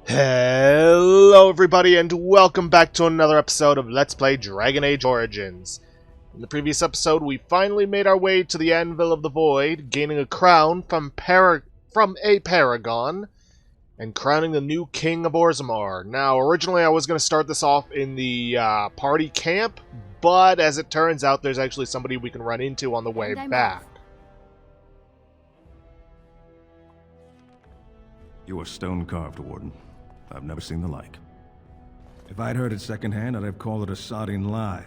Hello everybody and welcome back to another episode of Let's Play Dragon Age Origins. In the previous episode we finally made our way to the Anvil of the Void, gaining a crown from a Paragon, and crowning the new King of Orzammar. Now originally I was going to start this off in the party camp, but as it turns out there's actually somebody we can run into on the way back. You are stone-carved, Warden. I've never seen the like. If I'd heard it secondhand, I'd have called it a sodding lie.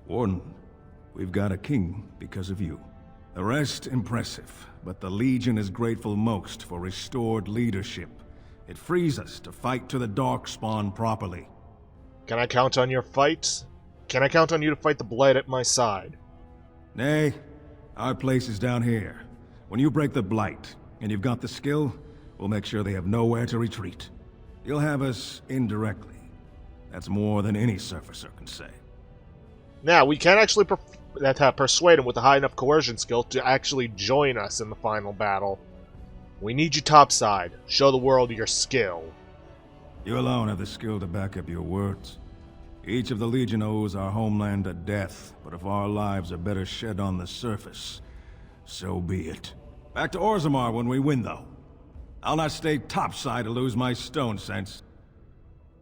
Warden, we've got a king because of you. The rest, impressive, but the Legion is grateful most for restored leadership. It frees us to fight to the Darkspawn properly. Can I count on your fight? Can I count on you to fight the Blight at my side? Nay, our place is down here. When you break the Blight, and you've got the skill, we'll make sure they have nowhere to retreat. You'll have us indirectly. That's more than any surfacer can say. Now, we can actually persuade him with a high enough coercion skill to actually join us in the final battle. We need you topside. Show the world your skill. You alone have the skill to back up your words. Each of the Legion owes our homeland a death, but if our lives are better shed on the surface, so be it. Back to Orzammar when we win, though. I'll not stay topside to lose my stone sense.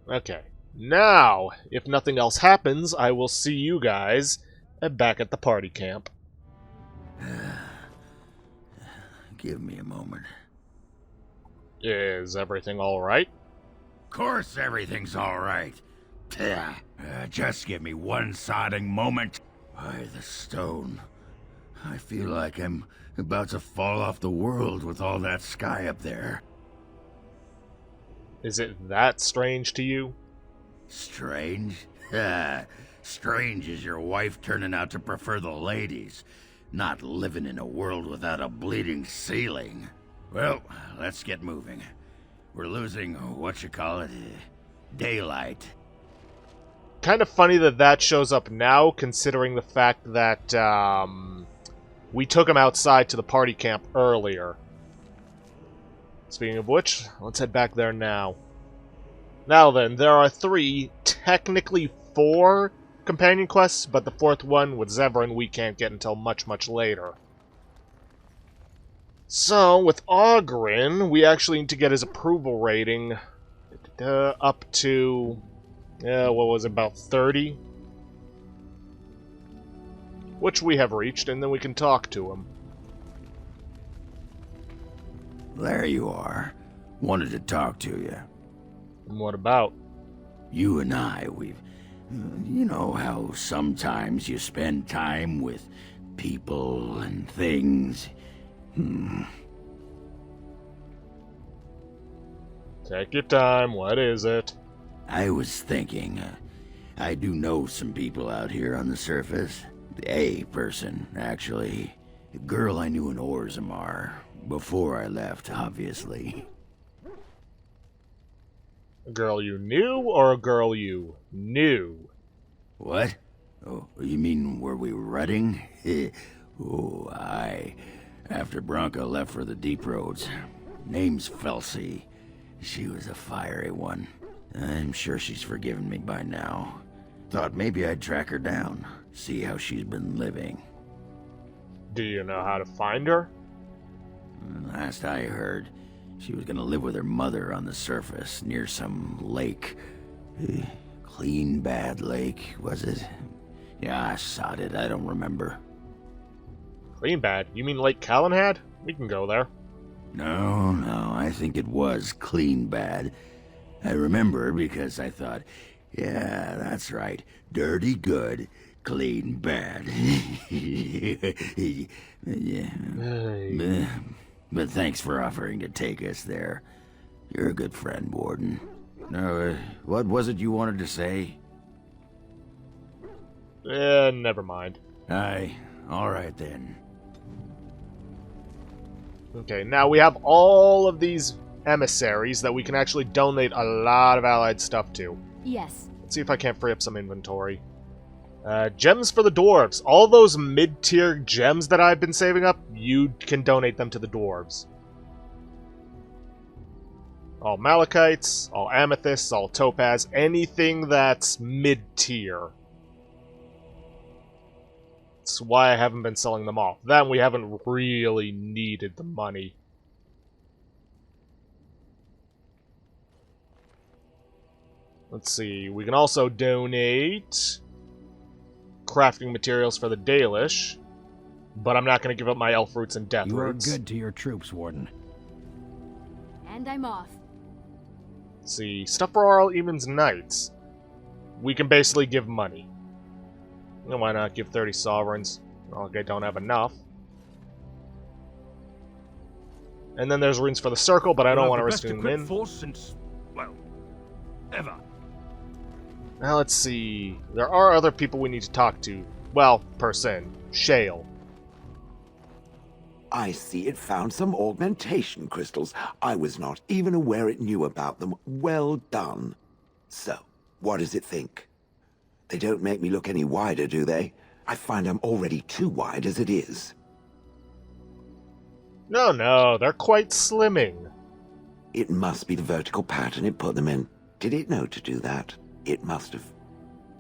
Okay. Now, if nothing else happens, I will see you guys back at the party camp. Give me a moment. Is everything alright? Of course everything's alright. Just give me one sodding moment. By the stone. I feel like I'm about to fall off the world with all that sky up there. Is it that strange to you? Strange? Strange is your wife turning out to prefer the ladies, not living in a world without a bleeding ceiling. Well, let's get moving. We're losing, daylight. Kind of funny that that shows up now, considering the fact that, we took him outside to the party camp earlier. Speaking of which, let's head back there now. Now then, there are technically four companion quests, but the fourth one with Zevran we can't get until much, much later. So, with Oghren, we actually need to get his approval rating up to, what was it, about 30? Which we have reached, and then we can talk to him. There you are. Wanted to talk to you. And what about? You and I, you know how sometimes you spend time with people and things? Take your time, what is it? I was thinking, I do know some people out here on the surface. A person, actually. A girl I knew in Orzammar. Before I left, obviously. A girl you knew, or a girl you knew? What? Oh, you mean were we rutting? Oh, aye. After Branka left for the deep roads. Name's Felsi. She was a fiery one. I'm sure she's forgiven me by now. Thought maybe I'd track her down. See how she's been living. Do you know how to find her? Last I heard, she was gonna live with her mother on the surface, near some lake. Clean Bad Lake, was it? Yeah, I sod it, I don't remember. Clean Bad? You mean Lake Calenhad? We can go there. No, I think it was Clean Bad. I remember because I thought, yeah, that's right, dirty good. Clean bad. Yeah. But thanks for offering to take us there. You're a good friend, Warden. No, what was it you wanted to say? Never mind. Aye, alright then. Okay, now we have all of these emissaries that we can actually donate a lot of allied stuff to. Yes. Let's see if I can't free up some inventory. Gems for the dwarves. All those mid-tier gems that I've been saving up, you can donate them to the dwarves. All Malachites, all Amethysts, all Topaz, anything that's mid-tier. That's why I haven't been selling them off. Then we haven't really needed the money. Let's see, we can also donate crafting materials for the Dalish, but I'm not going to give up my elf roots and death You are roots. good to your troops, Warden. And I'm off. Let's see, stuff for Arl Eamon's Knights. We can basically give money. And why not give 30 sovereigns? Okay, don't have enough. And then there's runes for the circle, but I don't want to risk them in. Force since, well, ever. Now let's see. There are other people we need to talk to. Well, person. Shale. I see it found some augmentation crystals. I was not even aware it knew about them. Well done. So, what does it think? They don't make me look any wider, do they? I find I'm already too wide as it is. No, they're quite slimming. It must be the vertical pattern it put them in. Did it know to do that? It must have.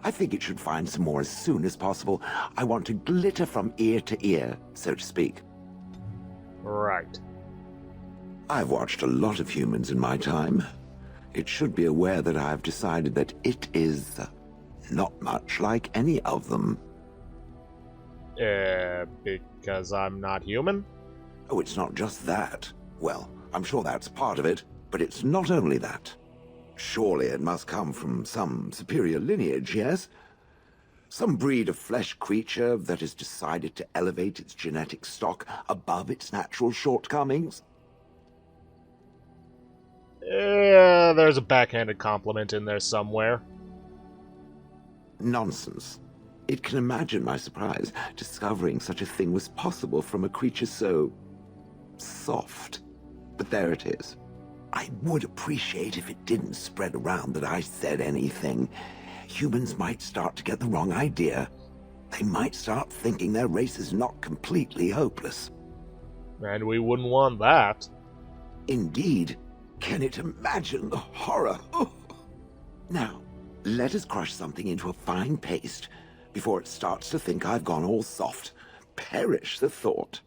I think it should find some more as soon as possible. I want to glitter from ear to ear, so to speak. Right. I've watched a lot of humans in my time. It should be aware that I've decided that it is not much like any of them. Because I'm not human? Oh, it's not just that. Well, I'm sure that's part of it, but it's not only that. Surely it must come from some superior lineage, yes? Some breed of flesh creature that has decided to elevate its genetic stock above its natural shortcomings? There's a backhanded compliment in there somewhere. Nonsense. It can imagine my surprise discovering such a thing was possible from a creature so soft. But there it is. I would appreciate if it didn't spread around that I said anything. Humans might start to get the wrong idea. They might start thinking their race is not completely hopeless. And we wouldn't want that. Indeed. Can it imagine the horror? Oh. Now, let us crush something into a fine paste before it starts to think I've gone all soft. Perish the thought.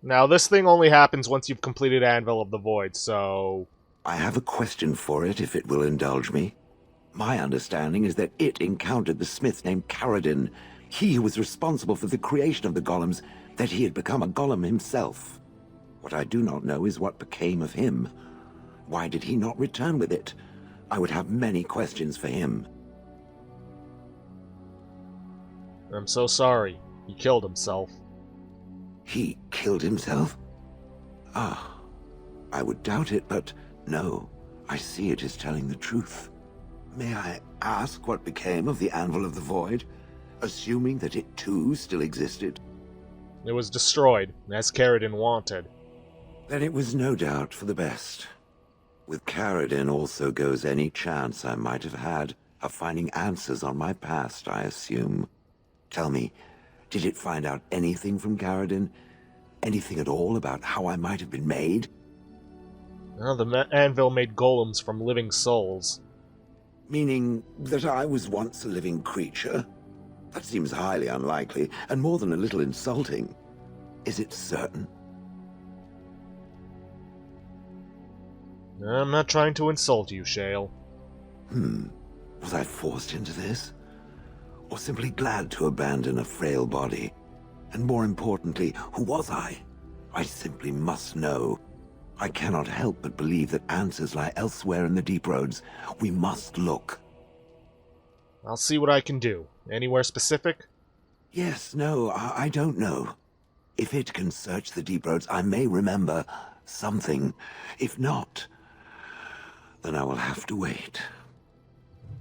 Now, this thing only happens once you've completed Anvil of the Void, so... I have a question for it, if it will indulge me. My understanding is that it encountered the smith named Caradin, he who was responsible for the creation of the golems, that he had become a golem himself. What I do not know is what became of him. Why did he not return with it? I would have many questions for him. I'm so sorry. He killed himself. He killed himself? Ah, I would doubt it, but no, I see it is telling the truth. May I ask what became of the Anvil of the Void, assuming that it too still existed? It was destroyed, as Caradin wanted. Then it was no doubt for the best. With Caradin also goes any chance I might have had of finding answers on my past, I assume. Tell me, did it find out anything from Caradin? Anything at all about how I might have been made? Well, the Anvil made golems from living souls. Meaning that I was once a living creature? That seems highly unlikely, and more than a little insulting. Is it certain? I'm not trying to insult you, Shale. Was I forced into this? Or simply glad to abandon a frail body? And more importantly, who was I? I simply must know. I cannot help but believe that answers lie elsewhere in the deep roads. We must look. I'll see what I can do. Anywhere specific? Yes, no, I don't know. If it can search the deep roads, I may remember something. If not, then I will have to wait.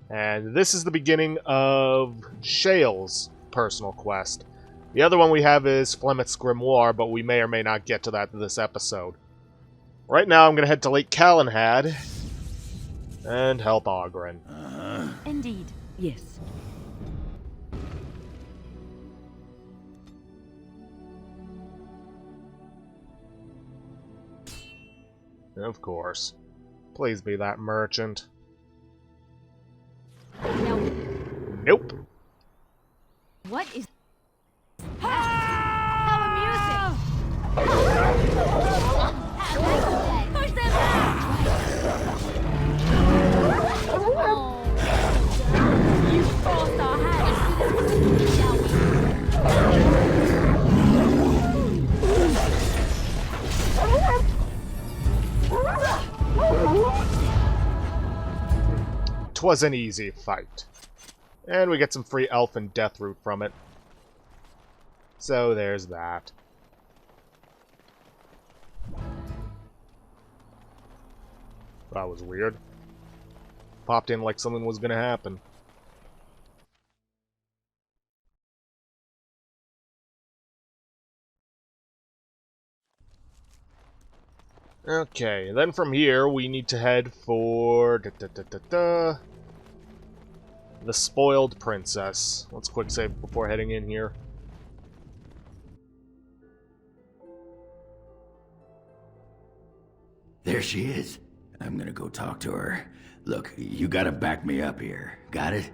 And this is the beginning of Shale's personal quest. The other one we have is Flemeth's Grimoire, but we may or may not get to that in this episode. Right now, I'm going to head to Lake Calenhad and help Ogren. Indeed. Yes. Of course. Please be that merchant. Now, Nope. what is that? How amusing! Push them back! Oh, you forced our hands, shall we? 'Twas an easy fight. And we get some free elf and death root from it. So there's that. That was weird. Popped in like something was gonna happen. Okay, then from here we need to head for the Spoiled Princess. Let's quick save before heading in here. There she is. I'm gonna go talk to her. Look, you gotta back me up here. Got it?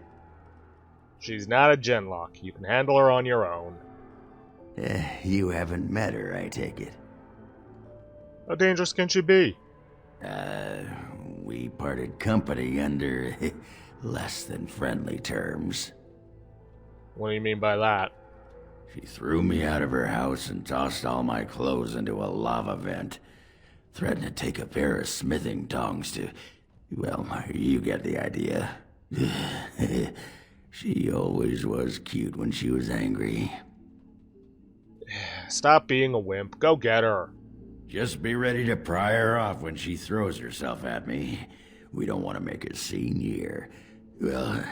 She's not a genlock. You can handle her on your own. You haven't met her, I take it. How dangerous can she be? We parted company under less than friendly terms. What do you mean by that? She threw me out of her house and tossed all my clothes into a lava vent. Threatened to take a pair of smithing tongs to... Well, you get the idea. She always was cute when she was angry. Stop being a wimp. Go get her. Just be ready to pry her off when she throws herself at me. We don't want to make a scene here. Well,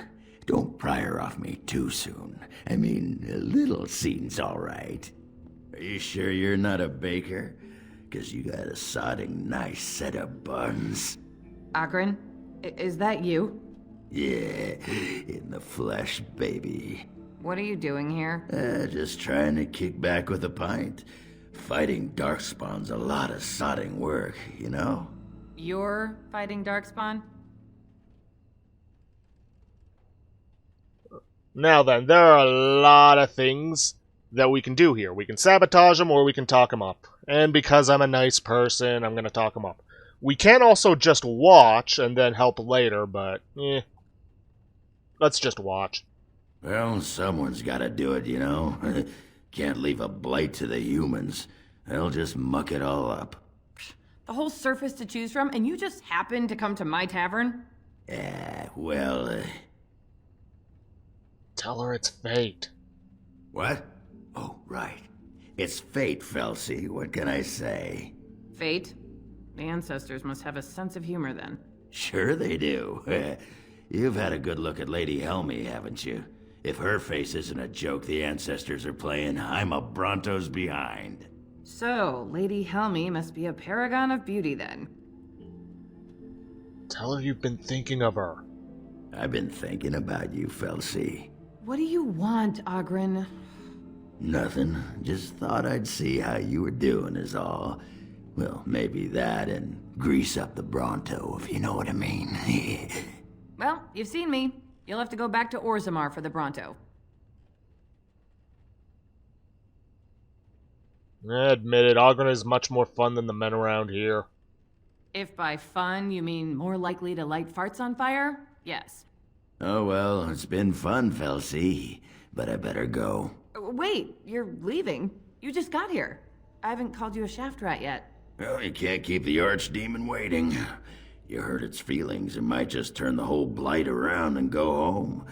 don't pry her off me too soon. I mean, a little scene's all right. Are you sure you're not a baker? 'Cause you got a sodding nice set of buns. Akron, is that you? Yeah, in the flesh, baby. What are you doing here? Just trying to kick back with a pint. Fighting Darkspawn's a lot of sodding work, you know? You're fighting Darkspawn? Now then, there are a lot of things that we can do here. We can sabotage him or we can talk him up. And because I'm a nice person, I'm going to talk him up. We can also just watch and then help later, but let's just watch. Well, someone's gotta do it, you know? Can't leave a blight to the humans. They'll just muck it all up. The whole surface to choose from, and you just happened to come to my tavern? Well, Tell her it's fate. What? Oh, right. It's fate, Felsi. What can I say? Fate? The ancestors must have a sense of humor then. Sure they do. You've had a good look at Lady Helmy, haven't you? If her face isn't a joke the ancestors are playing, I'm a Bronto's behind. So, Lady Helmy must be a paragon of beauty then. Tell her you've been thinking of her. I've been thinking about you, Felsi. What do you want, Ogren? Nothing. Just thought I'd see how you were doing is all. Well, maybe that and grease up the Bronto, if you know what I mean. Well, you've seen me. You'll have to go back to Orzammar for the Bronto. Admit it, Ogren is much more fun than the men around here. If by fun you mean more likely to light farts on fire, yes. Oh well, it's been fun, Felsi. But I better go. Wait, you're leaving? You just got here. I haven't called you a shaft rat yet. Well, you can't keep the archdemon waiting. You hurt its feelings, it might just turn the whole blight around and go home.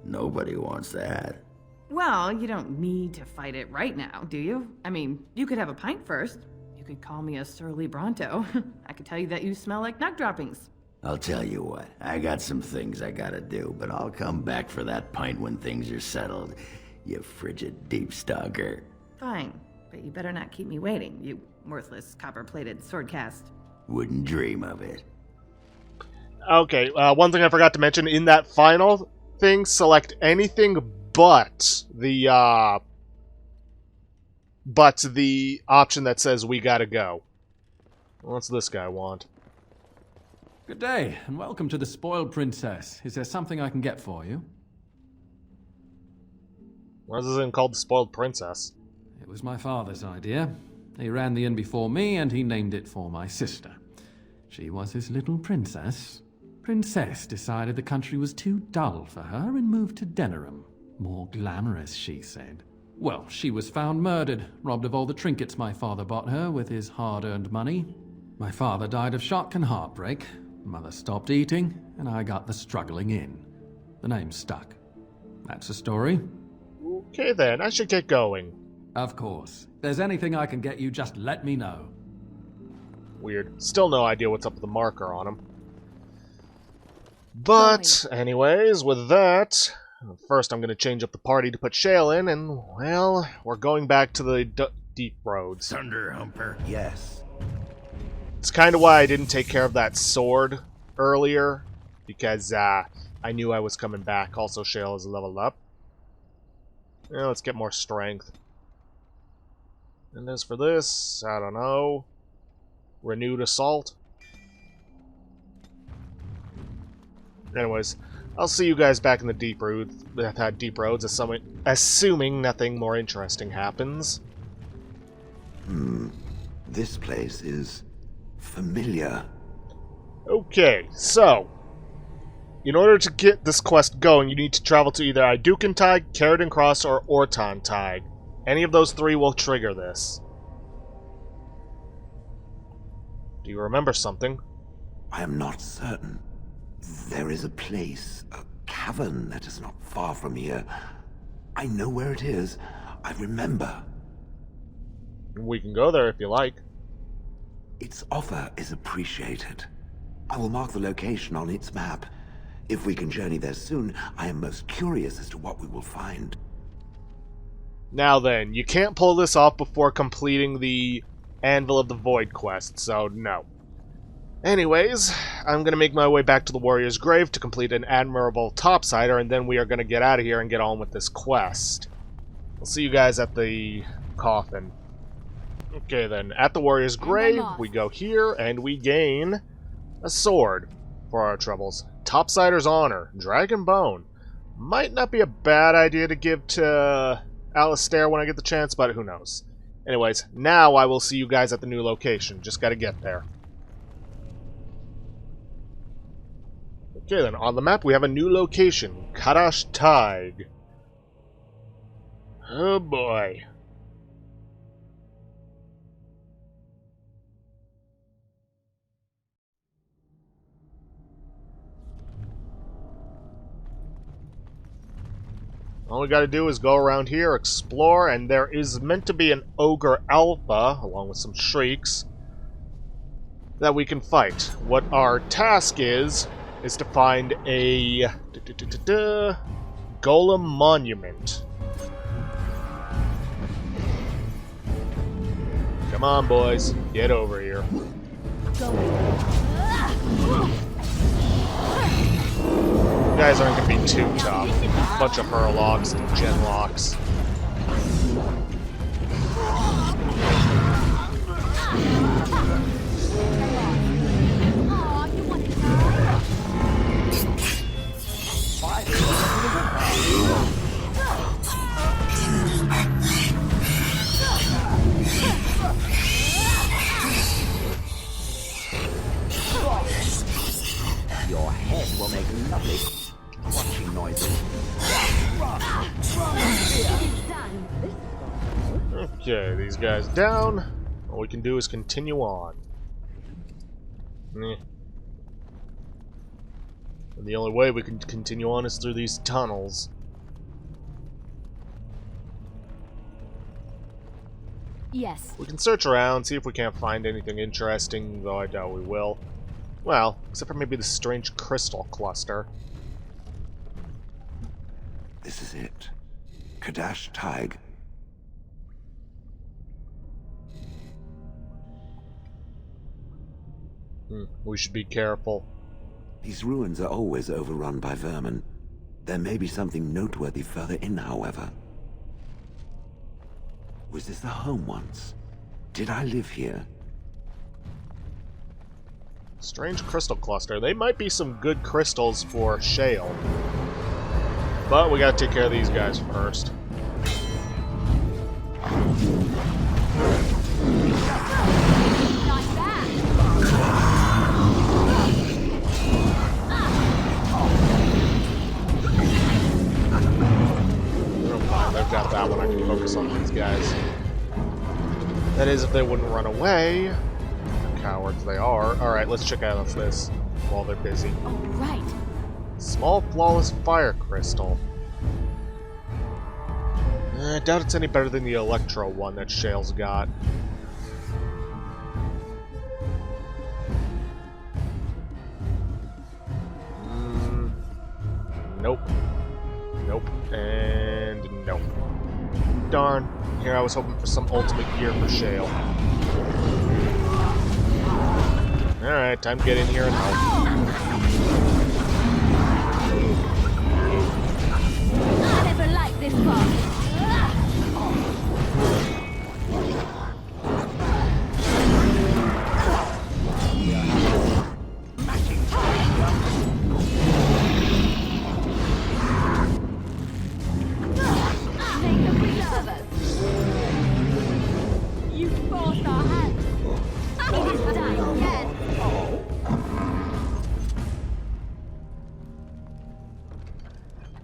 Nobody wants that. Well, you don't need to fight it right now, do you? I mean, you could have a pint first. You could call me a surly Bronto. I could tell you that you smell like nut droppings. I'll tell you what, I got some things I gotta do, but I'll come back for that pint when things are settled, you frigid deep stalker. Fine, but you better not keep me waiting, you worthless copper-plated swordcast. Wouldn't dream of it. Okay, one thing I forgot to mention, in that final thing, select anything but the option that says we gotta go. What's this guy want? Good day, and welcome to the Spoiled Princess. Is there something I can get for you? Why is this inn called the Spoiled Princess? It was my father's idea. He ran the inn before me, and he named it for my sister. She was his little princess. Princess decided the country was too dull for her and moved to Denerim. More glamorous, she said. Well, she was found murdered, robbed of all the trinkets my father bought her with his hard-earned money. My father died of shock and heartbreak. Mother stopped eating, and I got the struggling inn. The name stuck. That's the story. Okay then, I should get going. Of course. If there's anything I can get you, just let me know. Weird. Still no idea what's up with the marker on him. But, anyways, with that, first I'm going to change up the party to put Shale in, and, well, we're going back to the deep roads. Thunder Humper. Yes. It's kind of why I didn't take care of that sword earlier, because I knew I was coming back. Also, Shale is leveled up. Yeah, let's get more strength. And as for this, I don't know. Renewed assault. Anyways, I'll see you guys back in the deep roads, assuming nothing more interesting happens. This place is familiar. Okay, so in order to get this quest going, you need to travel to either Idukentide, Caridon Cross, or Ortontide. Any of those three will trigger this. Do you remember something? I am not certain. There is a place, a cavern that is not far from here. I know where it is. I remember. We can go there if you like. Its offer is appreciated. I will mark the location on its map. If we can journey there soon, I am most curious as to what we will find. Now then, you can't pull this off before completing the Anvil of the Void quest, so no. Anyways, I'm going to make my way back to the Warrior's Grave to complete an Admirable Topsider, and then we are going to get out of here and get on with this quest. We'll see you guys at the coffin. Okay then, at the Warrior's Grave, we go here, and we gain a sword for our troubles. Topsider's Honor, Dragon Bone. Might not be a bad idea to give to Alistair when I get the chance, but who knows. Anyways, now I will see you guys at the new location. Just gotta get there. Okay then, on the map we have a new location. Kadash Taig. Oh boy. All we gotta do is go around here, explore, and there is meant to be an Ogre Alpha, along with some Shrieks, that we can fight. What our task is to find a Golem Monument. Come on, boys. Get over here. You guys aren't going to be too tough. Bunch of Hurlocks and Genlocks. Your head will make lovely crunching noises. Okay, these guys down. All we can do is continue on. And the only way we can continue on is through these tunnels. Yes. We can search around, see if we can't find anything interesting, though I doubt we will. Well, except for maybe the strange crystal cluster. This is it. Kadash Taig. We should be careful. These ruins are always overrun by vermin. There may be something noteworthy further in, however. Was this the home once? Did I live here? Strange crystal cluster. They might be some good crystals for shale. But we gotta take care of these guys first. Not bad. Oh, fine, they've got that one. I can focus on these guys. That is, if they wouldn't run away. The cowards they are. Alright, let's check out this while they're busy. All right. Small flawless fire crystal. I doubt it's any better than the Electro one that Shale's got. Nope. Nope. And nope. Darn. Here I was hoping for some ultimate gear for Shale. Alright, time to get in here and help. I never liked this part. You forced our hand. It is done again.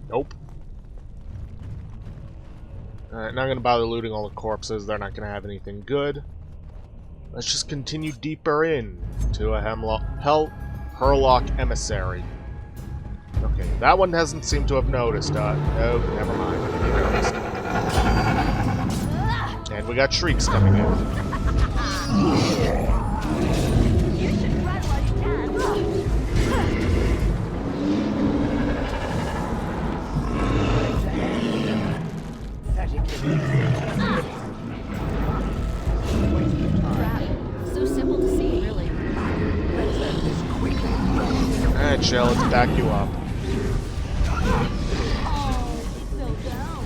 Nope. Alright, not gonna bother looting all the corpses. They're not gonna have anything good. Let's just continue deeper in to a Hurlock emissary. Okay, that one hasn't seemed to have noticed. No, never mind. He noticed. And we got shrieks coming in. You should run while you can. So simple to see, really. Alright, Shell, let's back you up. Oh, so down.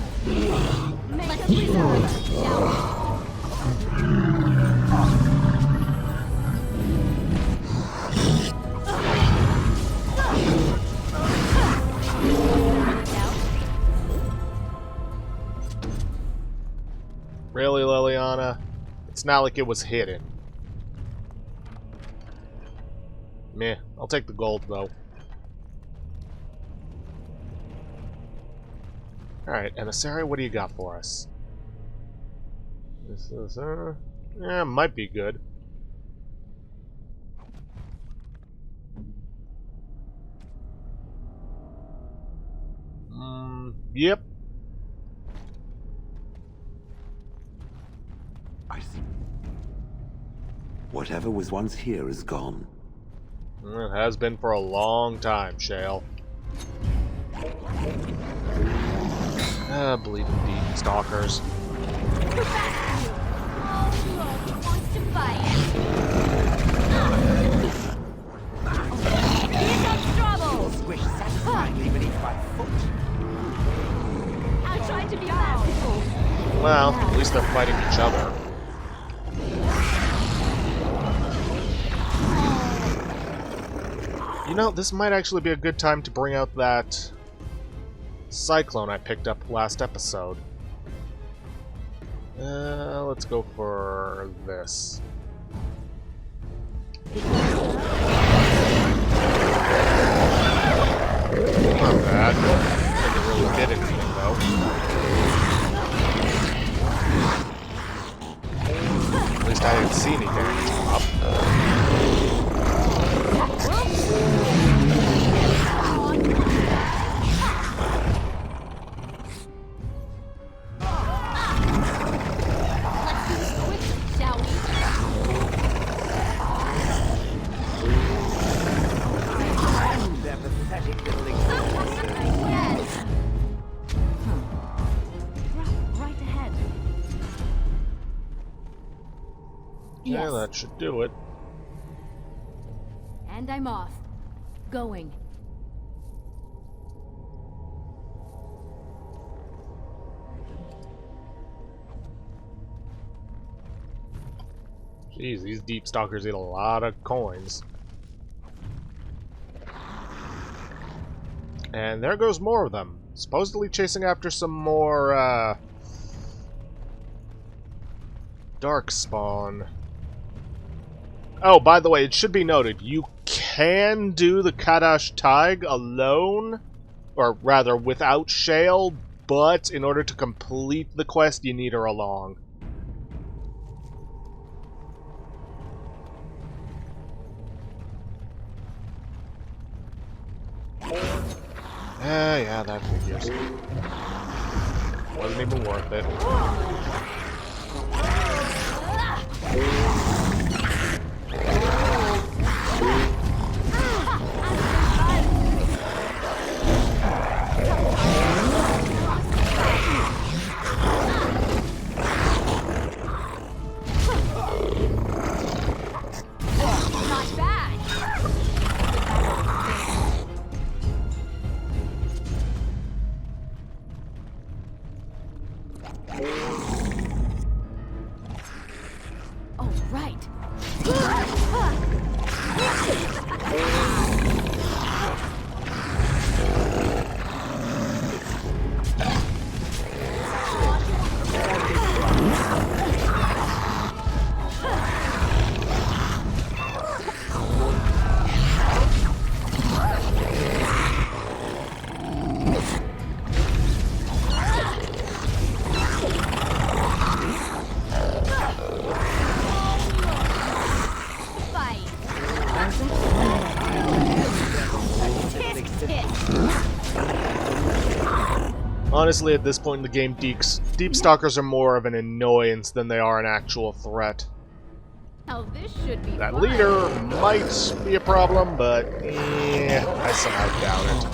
Make a reserve, shall Really, Liliana? It's not like it was hidden. Meh. I'll take the gold, though. Alright, emissary, what do you got for us? This is, yeah, might be good. Yep. I see. Whatever was once here is gone. It has been for a long time, Shale. Bleeding deep stalkers. wants to fight. Here comes trouble. Squish satisfyingly beneath my foot. I tried to be merciful. Well, at least they're fighting each other. You know, this might actually be a good time to bring out that cyclone I picked up last episode. Let's go for this. Not bad. Didn't really did anything though. At least I didn't see any damage come up. Shall we? Their pathetic little existence. Yes. Right ahead. Yeah, Yes. that should do it. And I'm off. Going. Jeez, these deep stalkers eat a lot of coins. And there goes more of them. Supposedly chasing after some more, Darkspawn. Oh, by the way, it should be noted, you can do the Kadash Taig alone, or rather, without Shale, but in order to complete the quest, you need her along. Yeah, that figures. Wasn't even worth it. Not bad. All right. Honestly, at this point in the game, Deep Stalkers are more of an annoyance than they are an actual threat. Now this should be That fun. leader might be a problem, but I somehow doubt it.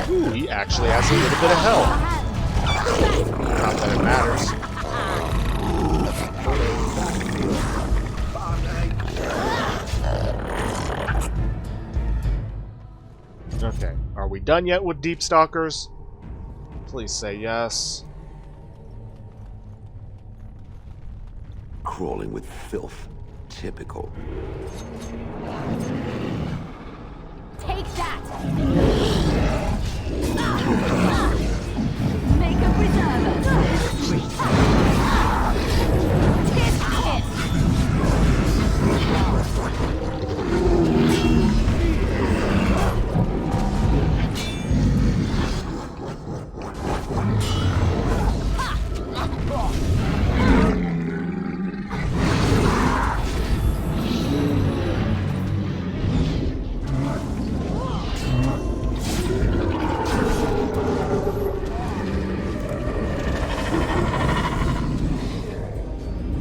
Ooh, he actually has a little bit of health. Not that it matters. Okay, are we done yet with Deep Stalkers? Please say yes. Crawling with filth. Typical. Take that. Make a preserver. Tisk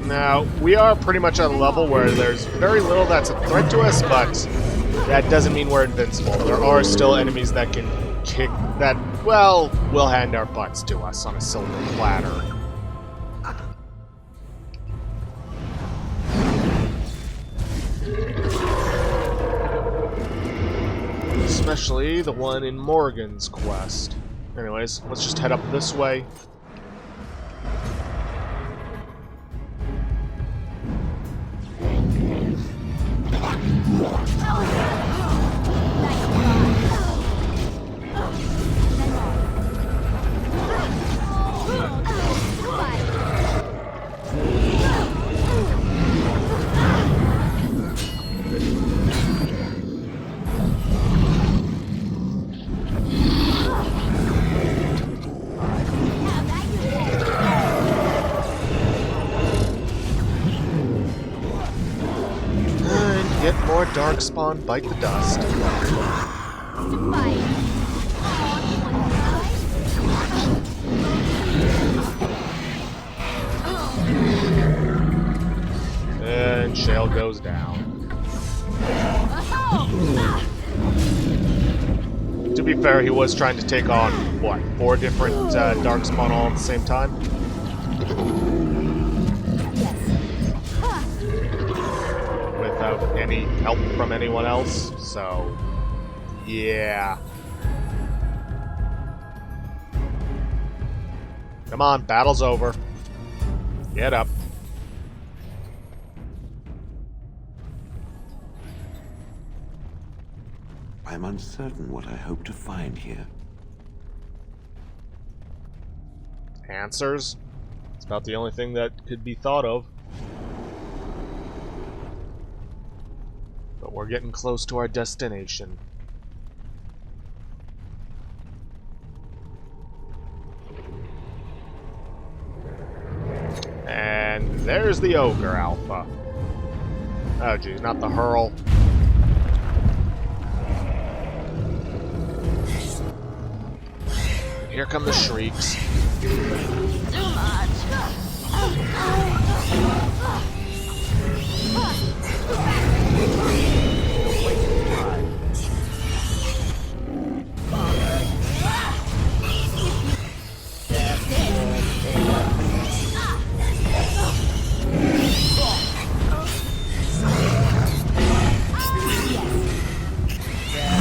Now, we are pretty much at a level where there's very little that's a threat to us, but that doesn't mean we're invincible. There are still enemies that can kick that, well, will hand our butts to us on a silver platter. Especially the one in Morgan's quest. Anyways, let's just head up this way. Get more Darkspawn, bite the dust. And Shale goes down. To be fair, he was trying to take on, what, 4 different Darkspawn all at the same time? Without any help from anyone else, so yeah. Come on, battle's over. Get up. I'm uncertain what I hope to find here. Answers? It's about the only thing that could be thought of. But we're getting close to our destination. And there's the Ogre Alpha. Oh geez, not the Hurl. Here come the shrieks. Too much.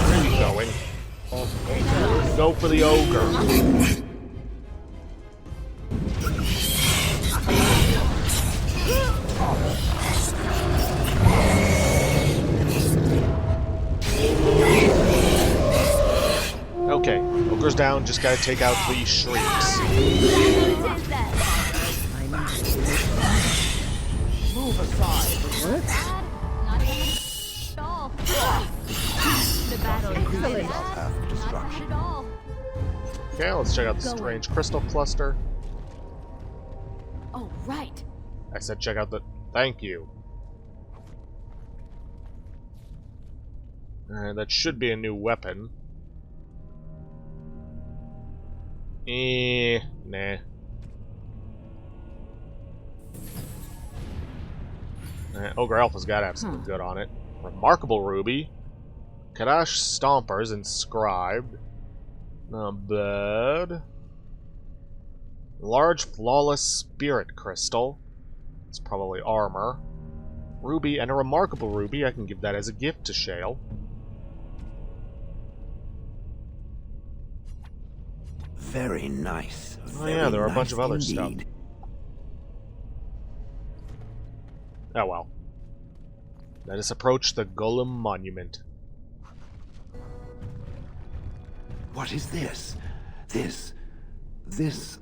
Where are you going? Go for the ogre. Okay, ogre's down, just gotta take out these shrieks. Move aside. Not even at all. The battle is Excellent. bad. Not bad at all. Okay, let's check out the strange crystal cluster. Oh, right. I said check out the... Thank you. That should be a new weapon. Nah. Ogre Alpha's gotta have something good on it. Remarkable Ruby. Kadash Stompers inscribed. Not bad. Large Flawless Spirit Crystal. It's probably armor. Ruby and a Remarkable Ruby. I can give that as a gift to Shale. Very nice. Oh yeah, there are a bunch of other stuff. Oh well. Let us approach the Golem Monument. What is this? This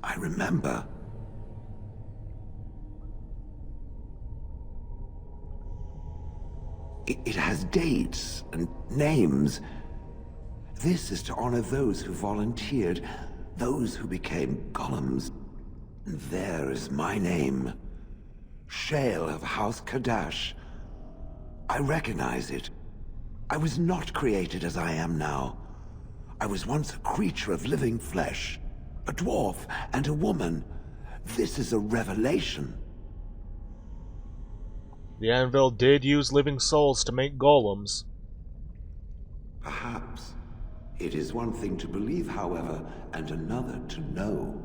I remember. It has dates and names. This is to honor those who volunteered, those who became golems. And there is my name. Shale of House Kadash. I recognize it. I was not created as I am now. I was once a creature of living flesh, a dwarf and a woman. This is a revelation. The anvil did use living souls to make golems. Perhaps. It is one thing to believe, however, and another to know.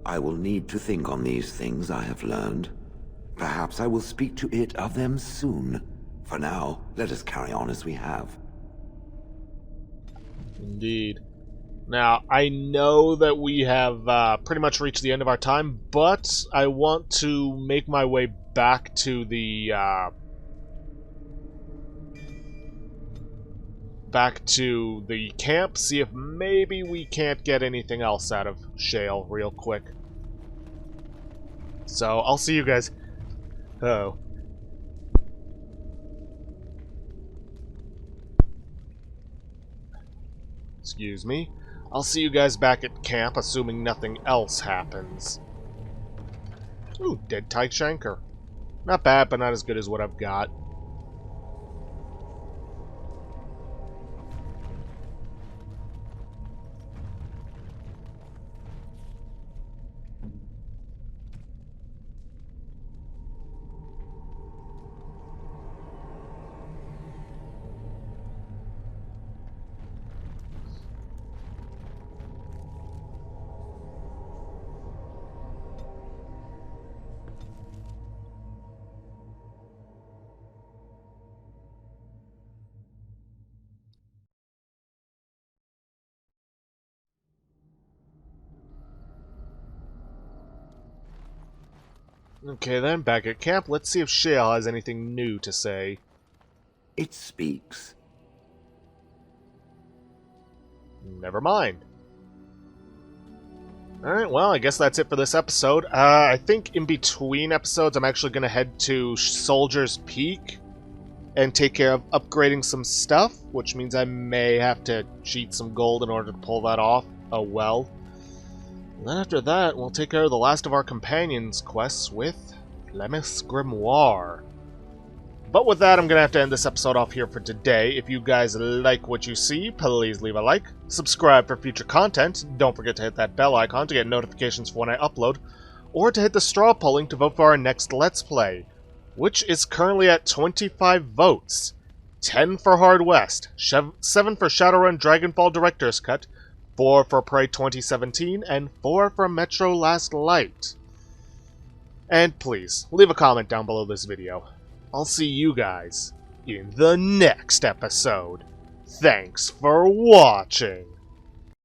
I will need to think on these things I have learned. Perhaps I will speak to it of them soon. For now, let us carry on as we have. Indeed. Now, I know that we have pretty much reached the end of our time, but I want to make my way back to the camp, see if maybe we can't get anything else out of Shale real quick. So, I'll see you guys. Oh. Excuse me. I'll see you guys back at camp, assuming nothing else happens. Ooh, dead Tyke Shanker. Not bad, but not as good as what I've got. Okay then, back at camp, let's see if Shale has anything new to say. It speaks. Never mind. Alright, well, I guess that's it for this episode. I think in between episodes, I'm actually going to head to Soldier's Peak and take care of upgrading some stuff, which means I may have to cheat some gold in order to pull that off. Oh well. And then after that, we'll take care of the last of our companions' quests with Flemeth's Grimoire. But with that, I'm going to have to end this episode off here for today. If you guys like what you see, please leave a like, subscribe for future content, don't forget to hit that bell icon to get notifications for when I upload, or to hit the straw polling to vote for our next Let's Play, which is currently at 25 votes. 10 for Hard West, 7 for Shadowrun Dragonfall Director's Cut, 4 for Prey 2017, and 4 for Metro Last Light. And please, leave a comment down below this video. I'll see you guys in the next episode. Thanks for watching.